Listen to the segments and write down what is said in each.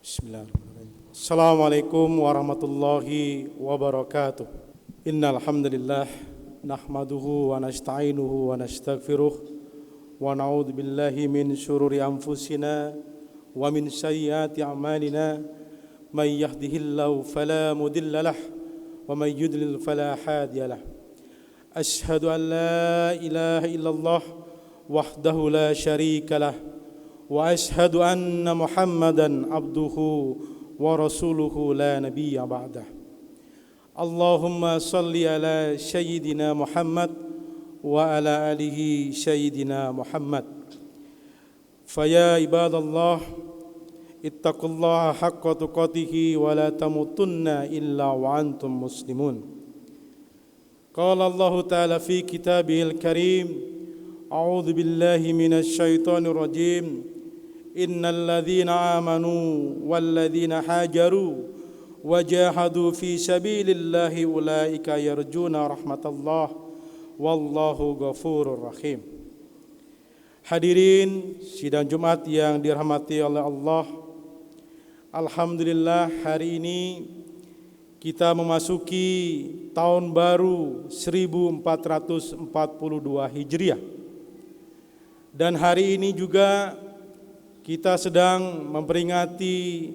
Bismillahirrahmanirrahim. Assalamualaikum warahmatullahi wabarakatuh. Innal hamdalillah nahmaduhu wa nasta'inuhu wa nastaghfiruh wa na'udzu billahi min syururi anfusina wa min sayyiati a'malina may yahdihillahu fala mudilla lahu wa may yudlil fala hadiya lahu. Asyhadu an la ilaha illallah wahdahu la syarika lahu wa ashhadu anna Muhammadan abduhu wa rasuluhu la nabiyya ba'dah. Allahumma salli ala sayyidina Muhammad wa ala alihi sayyidina Muhammad. Faya ibadallah ittaqullaha haqqa tuqatih wa la tamutunna illa wa antum muslimun. Qala Allah ta'ala fi kitabihil karim, a'udzu billahi minasy syaithanir rajim. Innal ladzina amanu wal ladzina hajaru wajahadu fi sabilillahi ulaika yarjuna rahmatallah wallahu ghafurur rahim. Hadirin sidang Jumat yang dirahmati oleh Allah, alhamdulillah hari ini kita memasuki tahun baru 1442 Hijriah. Dan hari ini juga kita sedang memperingati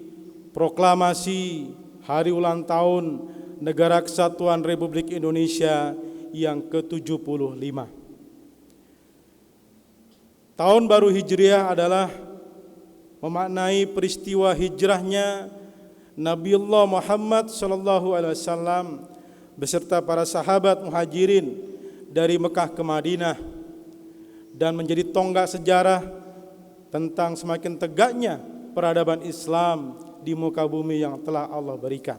proklamasi Hari Ulang Tahun Negara Kesatuan Republik Indonesia yang ke-75. Tahun baru Hijriah adalah memaknai peristiwa hijrahnya Nabiullah Muhammad SAW beserta para sahabat muhajirin dari Mekah ke Madinah, dan menjadi tonggak sejarah tentang semakin tegaknya peradaban Islam di muka bumi yang telah Allah berikan.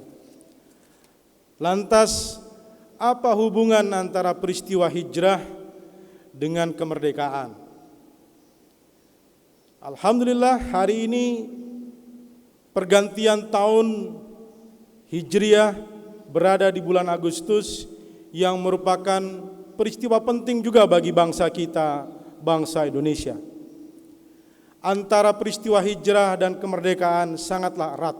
Lantas, apa hubungan antara peristiwa hijrah dengan kemerdekaan? Alhamdulillah hari ini pergantian tahun Hijriah berada di bulan Agustus yang merupakan peristiwa penting juga bagi bangsa kita, bangsa Indonesia. Antara peristiwa hijrah dan kemerdekaan sangatlah erat.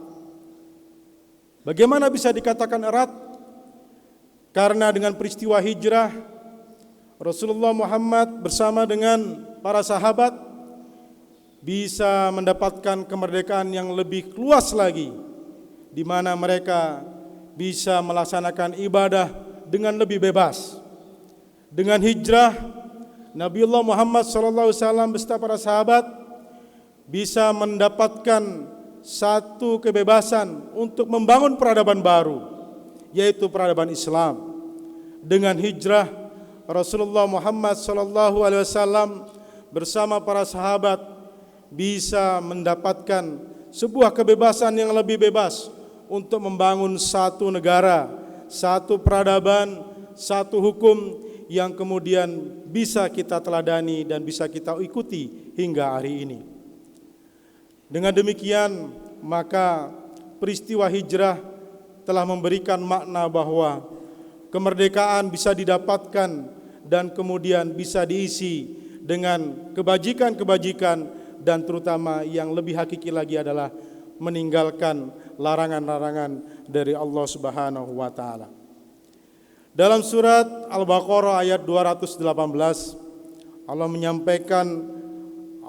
Bagaimana bisa dikatakan erat? Karena dengan peristiwa hijrah, Rasulullah Muhammad bersama dengan para sahabat bisa mendapatkan kemerdekaan yang lebih luas lagi, di mana mereka bisa melaksanakan ibadah dengan lebih bebas. Dengan hijrah, Nabiullah Muhammad SAW beserta para sahabat bisa mendapatkan satu kebebasan untuk membangun peradaban baru, yaitu peradaban Islam. Dengan hijrah, Rasulullah Muhammad SAW bersama para sahabat bisa mendapatkan sebuah kebebasan yang lebih bebas untuk membangun satu negara, satu peradaban, satu hukum yang kemudian bisa kita teladani dan bisa kita ikuti hingga hari ini. Dengan demikian, maka peristiwa hijrah telah memberikan makna bahwa kemerdekaan bisa didapatkan dan kemudian bisa diisi dengan kebajikan-kebajikan, dan terutama yang lebih hakiki lagi adalah meninggalkan larangan-larangan dari Allah Subhanahu wa taala. Dalam surat Al-Baqarah ayat 218, Allah menyampaikan,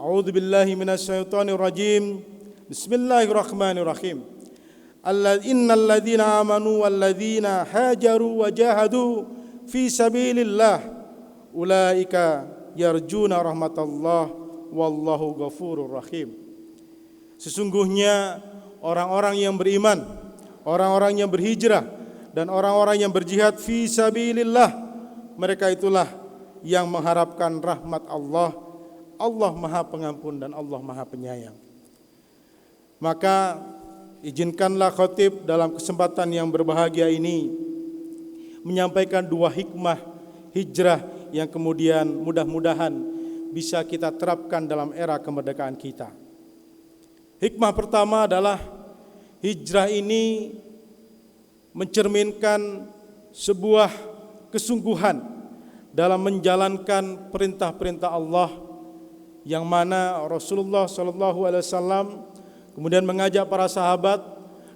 A'udzu billahi minasyaitonir rajim. Bismillahirrahmanirrahim. Innal ladzina amanu wal ladzina hajaru wajahadu fi sabilillah ulaika yarjuna rahmatallah wallahu ghafurur rahim. Sesungguhnya orang-orang yang beriman, orang-orang yang berhijrah, dan orang-orang yang berjihad fi sabilillah, mereka itulah yang mengharapkan rahmat Allah. Allah Maha Pengampun dan Allah Maha Penyayang. Maka izinkanlah khatib dalam kesempatan yang berbahagia ini menyampaikan dua hikmah hijrah yang kemudian mudah-mudahan bisa kita terapkan dalam era kemerdekaan kita. Hikmah pertama adalah hijrah ini mencerminkan sebuah kesungguhan dalam menjalankan perintah-perintah Allah, yang mana Rasulullah SAW kemudian mengajak para sahabat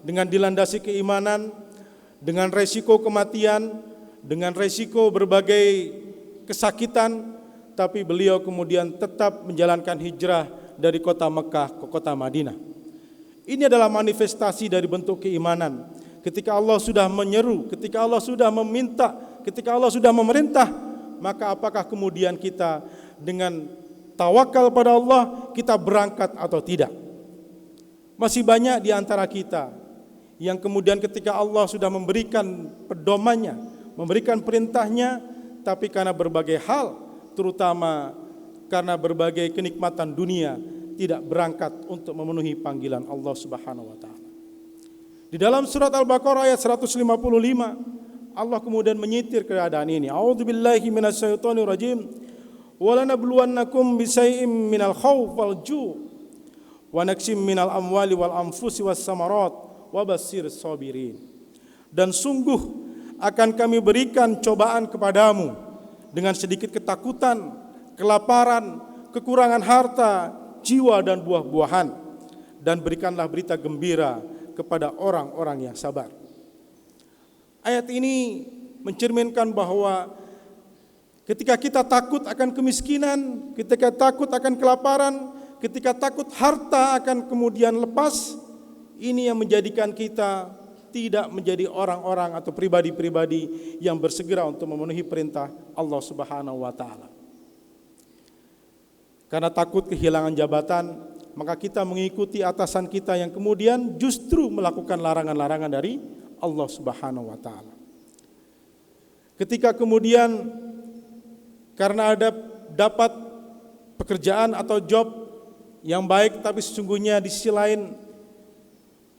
dengan dilandasi keimanan, dengan resiko kematian, dengan resiko berbagai kesakitan, tapi beliau kemudian tetap menjalankan hijrah dari kota Mekah ke kota Madinah. Ini adalah manifestasi dari bentuk keimanan. Ketika Allah sudah menyeru, ketika Allah sudah meminta, ketika Allah sudah memerintah, maka apakah kemudian kita dengan tawakal pada Allah kita berangkat atau tidak? Masih banyak di antara kita yang kemudian ketika Allah sudah memberikan pedomannya, memberikan perintahnya, tapi karena berbagai hal, terutama karena berbagai kenikmatan dunia, tidak berangkat untuk memenuhi panggilan Allah Subhanahu wa taala. Di dalam surat Al-Baqarah ayat 155, Allah kemudian menyitir keadaan ini. A'udzubillahi minasyaitonir rajim. Wa lanabluwannakum bisay'im minal khawf wal ju' wa naqsim minal amwali wal anfusi was samarat wa basyirus sabirin. Dan sungguh akan kami berikan cobaan kepadamu dengan sedikit ketakutan, kelaparan, kekurangan harta, jiwa dan buah-buahan, dan berikanlah berita gembira kepada orang-orang yang sabar. Ayat ini mencerminkan bahwa ketika kita takut akan kemiskinan, ketika takut akan kelaparan, ketika takut harta akan kemudian lepas, ini yang menjadikan kita tidak menjadi orang-orang atau pribadi-pribadi yang bersegera untuk memenuhi perintah Allah Subhanahu wa taala. Karena takut kehilangan jabatan, maka kita mengikuti atasan kita yang kemudian justru melakukan larangan-larangan dari Allah Subhanahu wa taala. Ketika kemudian karena ada dapat pekerjaan atau job yang baik, tapi sesungguhnya di sisi lain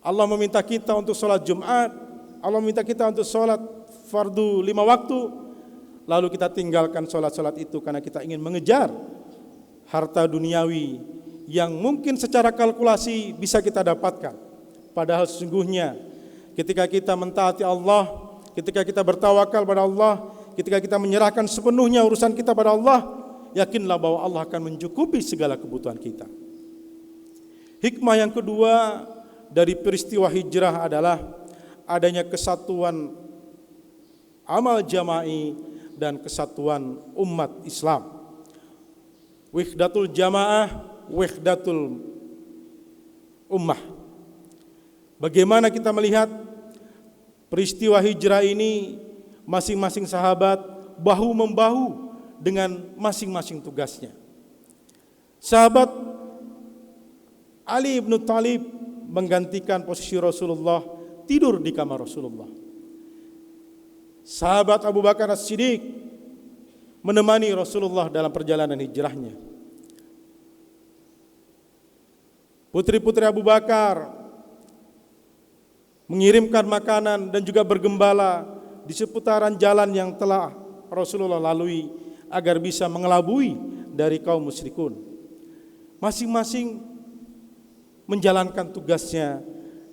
Allah meminta kita untuk sholat Jumat, Allah meminta kita untuk sholat fardu 5 waktu, lalu kita tinggalkan sholat-sholat itu karena kita ingin mengejar harta duniawi yang mungkin secara kalkulasi bisa kita dapatkan. Padahal sesungguhnya ketika kita mentaati Allah, ketika kita bertawakal pada Allah, ketika kita menyerahkan sepenuhnya urusan kita pada Allah, yakinlah bahwa Allah akan mencukupi segala kebutuhan kita. Hikmah yang kedua dari peristiwa hijrah adalah adanya kesatuan amal jama'i dan kesatuan umat Islam. Wihdatul jamaah, wihdatul ummah. Bagaimana kita melihat peristiwa hijrah ini, masing-masing sahabat bahu-membahu dengan masing-masing tugasnya. Sahabat Ali bin Thalib menggantikan posisi Rasulullah, tidur di kamar Rasulullah. Sahabat Abu Bakar As-Siddiq menemani Rasulullah dalam perjalanan hijrahnya. Putri-putri Abu Bakar mengirimkan makanan dan juga bergembala di seputaran jalan yang telah Rasulullah lalui agar bisa mengelabui dari kaum musyrikun. Masing-masing menjalankan tugasnya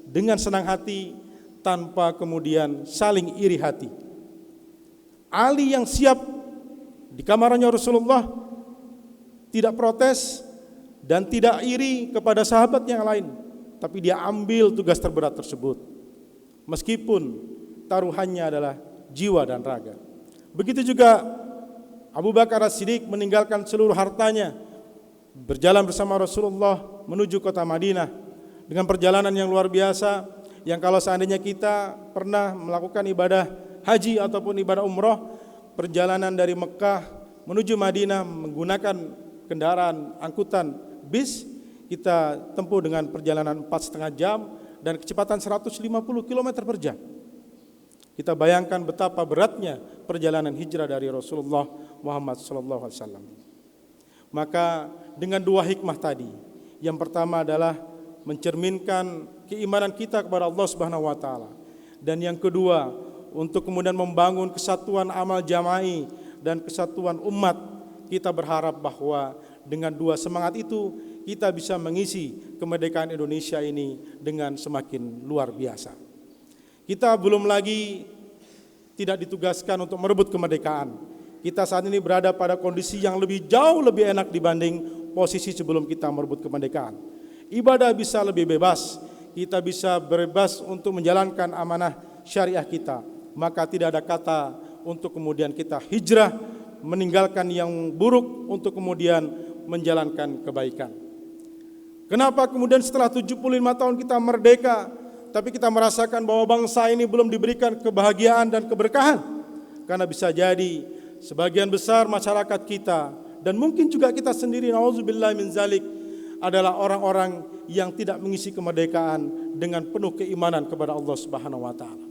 dengan senang hati tanpa kemudian saling iri hati. Ali yang siap di kamarnya Rasulullah tidak protes dan tidak iri kepada sahabat yang lain, tapi dia ambil tugas terberat tersebut meskipun taruhannya adalah jiwa dan raga. Begitu juga Abu Bakar As-Siddiq meninggalkan seluruh hartanya, berjalan bersama Rasulullah menuju kota Madinah dengan perjalanan yang luar biasa, yang kalau seandainya kita pernah melakukan ibadah haji ataupun ibadah umroh, perjalanan dari Mekah menuju Madinah menggunakan kendaraan angkutan bis, kita tempuh dengan perjalanan 4,5 jam dan kecepatan 150 km per jam. Kita bayangkan betapa beratnya perjalanan hijrah dari Rasulullah Muhammad SAW. Maka dengan dua hikmah tadi, yang pertama adalah mencerminkan keimanan kita kepada Allah Subhanahu wa taala, dan yang kedua untuk kemudian membangun kesatuan amal jama'i dan kesatuan umat. Kita berharap bahwa dengan dua semangat itu kita bisa mengisi kemerdekaan Indonesia ini dengan semakin luar biasa. Kita belum lagi tidak ditugaskan untuk merebut kemerdekaan. Kita saat ini berada pada kondisi yang jauh lebih enak dibanding posisi sebelum kita merebut kemerdekaan. ibadah bisa lebih bebas, kita bisa bebas untuk menjalankan amanah syariah kita. Maka tidak ada kata untuk kemudian kita hijrah, meninggalkan yang buruk untuk kemudian menjalankan kebaikan. Kenapa kemudian setelah 75 tahun kita merdeka, tapi kita merasakan bahwa bangsa ini belum diberikan kebahagiaan dan keberkahan? Karena bisa jadi sebagian besar masyarakat kita, dan mungkin juga kita sendiri, nauzubillah min zalik, adalah orang-orang yang tidak mengisi kemerdekaan dengan penuh keimanan kepada Allah Subhanahu wa taala.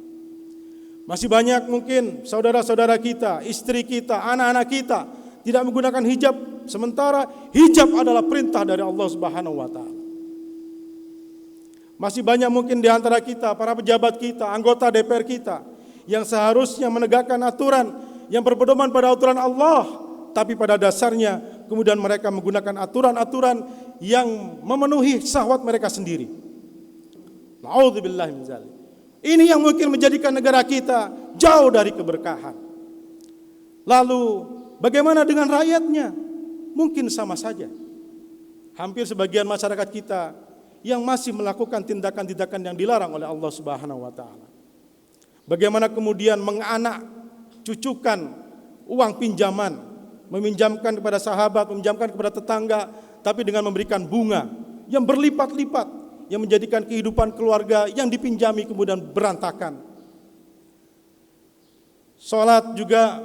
Masih banyak mungkin saudara-saudara kita, istri kita, anak-anak kita tidak menggunakan hijab, sementara hijab adalah perintah dari Allah Subhanahu wa taala. Masih banyak mungkin di antara kita, para pejabat kita, anggota DPR kita, yang seharusnya menegakkan aturan yang berpedoman pada aturan Allah, tapi pada dasarnya kemudian mereka menggunakan aturan-aturan yang memenuhi syahwat mereka sendiri. Na'udzubillahi min dzalik. Ini yang mungkin menjadikan negara kita jauh dari keberkahan. Lalu bagaimana dengan rakyatnya? Mungkin sama saja. Hampir sebagian masyarakat kita yang masih melakukan tindakan-tindakan yang dilarang oleh Allah Subhanahu wa taala. Bagaimana kemudian menganak cucukan uang pinjaman, meminjamkan kepada sahabat, meminjamkan kepada tetangga, tapi dengan memberikan bunga yang berlipat-lipat, yang menjadikan kehidupan keluarga yang dipinjami kemudian berantakan. Salat juga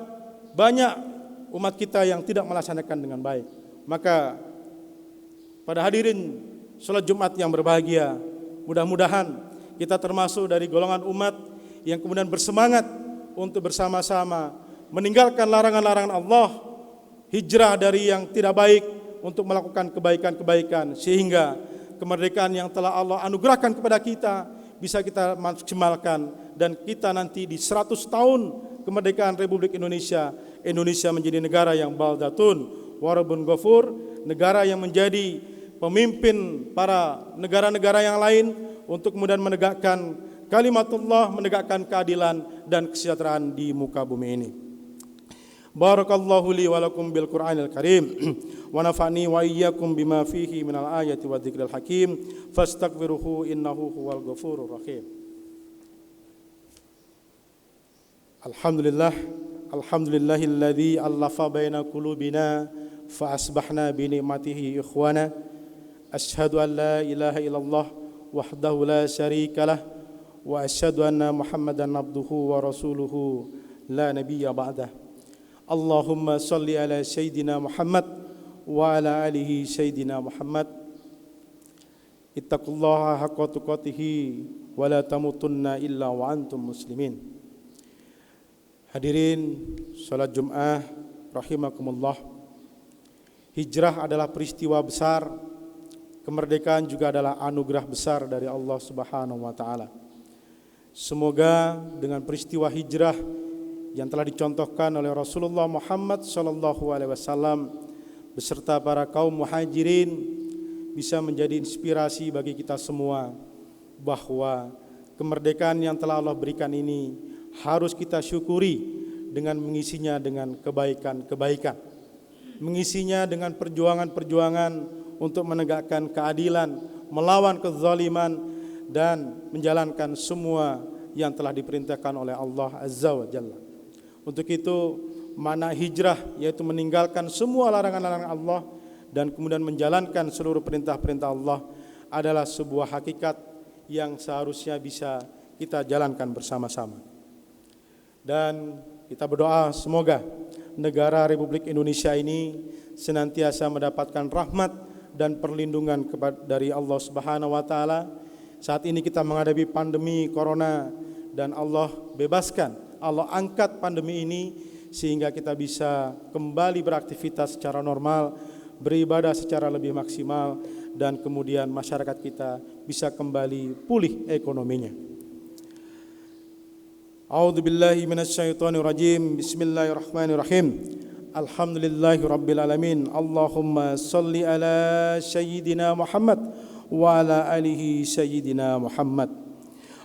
banyak umat kita yang tidak melaksanakan dengan baik. Maka pada hadirin salat Jumat yang berbahagia, mudah-mudahan kita termasuk dari golongan umat yang kemudian bersemangat untuk bersama-sama meninggalkan larangan-larangan Allah, hijrah dari yang tidak baik untuk melakukan kebaikan-kebaikan, sehingga kemerdekaan yang telah Allah anugerahkan kepada kita bisa kita maksimalkan, dan kita nanti di 100 tahun kemerdekaan Republik Indonesia, Indonesia menjadi negara yang baldatun warabun ghafur, negara yang menjadi pemimpin para negara-negara yang lain untuk kemudian menegakkan kalimatullah, menegakkan keadilan dan kesejahteraan di muka bumi ini. Barakallahu li wa lakum bil Qur'anil Karim wa nafa'ni wa iyyakum bima fihi minal ayati wa dzikril hakim fastaghfiruhu innahu huwal ghafurur rahim. Alhamdulillahilladzi allafa baina qulubina fa asbahna bi ni'matihi ikhwana. Asyhadu an la ilaha illallah wahdahu la syarikalah wa asyhadu anna Muhammadan abduhu wa rasuluhu la nabiyya ba'dah. Allahumma salli ala Sayyidina Muhammad wa ala alihi Sayyidina Muhammad. Ittaqullaha haqqa tuqatih wa la tamutunna illa wa antum muslimin. Hadirin salat Jumat rahimakumullah. Hijrah adalah peristiwa besar, kemerdekaan juga adalah anugerah besar dari Allah Subhanahu wa taala. Semoga dengan peristiwa hijrah yang telah dicontohkan oleh Rasulullah Muhammad SAW beserta para kaum muhajirin bisa menjadi inspirasi bagi kita semua, bahwa kemerdekaan yang telah Allah berikan ini harus kita syukuri dengan mengisinya dengan kebaikan-kebaikan, mengisinya dengan perjuangan-perjuangan untuk menegakkan keadilan, melawan kezaliman, dan menjalankan semua yang telah diperintahkan oleh Allah Azza wa Jalla. Untuk itu makna hijrah yaitu meninggalkan semua larangan-larangan Allah dan kemudian menjalankan seluruh perintah-perintah Allah adalah sebuah hakikat yang seharusnya bisa kita jalankan bersama-sama. Dan kita berdoa semoga negara Republik Indonesia ini senantiasa mendapatkan rahmat dan perlindungan dari Allah Subhanahu wa taala. Saat ini kita menghadapi pandemi corona dan Allah bebaskan, Allah angkat pandemi ini sehingga kita bisa kembali beraktivitas secara normal, beribadah secara lebih maksimal, dan kemudian masyarakat kita bisa kembali pulih ekonominya. A'udzubillahi minasyaitonirrajim. Bismillahirrahmanirrahim. Alhamdulillahi rabbil alamin. Allahumma salli ala sayyidina Muhammad wa ala alihi sayyidina Muhammad.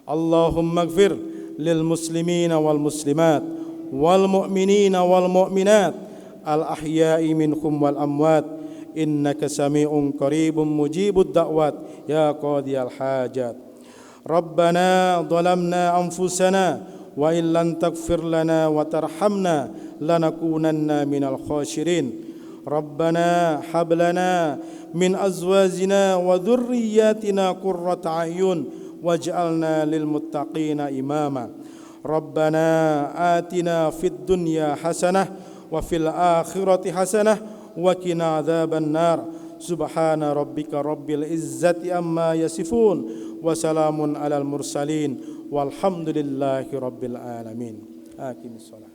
Allahumma ighfir lil muslimina wal muslimat wal mu'minina wal mu'minat al ahya'i minhum wal amwat إنك سميع قريب مجيب الدعوات يا قاضي الحاجات. ربنا ظلمنا أنفسنا وإن لم تغفر لنا وترحمنا لنكونن من الخاسرين. ربنا هب لنا من أزواجنا وذرياتنا قرة أعين واجعلنا للمتقين إماما. ربنا آتنا في الدنيا حسنة وفي الآخرة حسنة وقنا عذاب النار. سبحان ربك رب العزة عما يصفون وسلام على المرسلين والحمد لله رب العالمين. آقم الصلاة.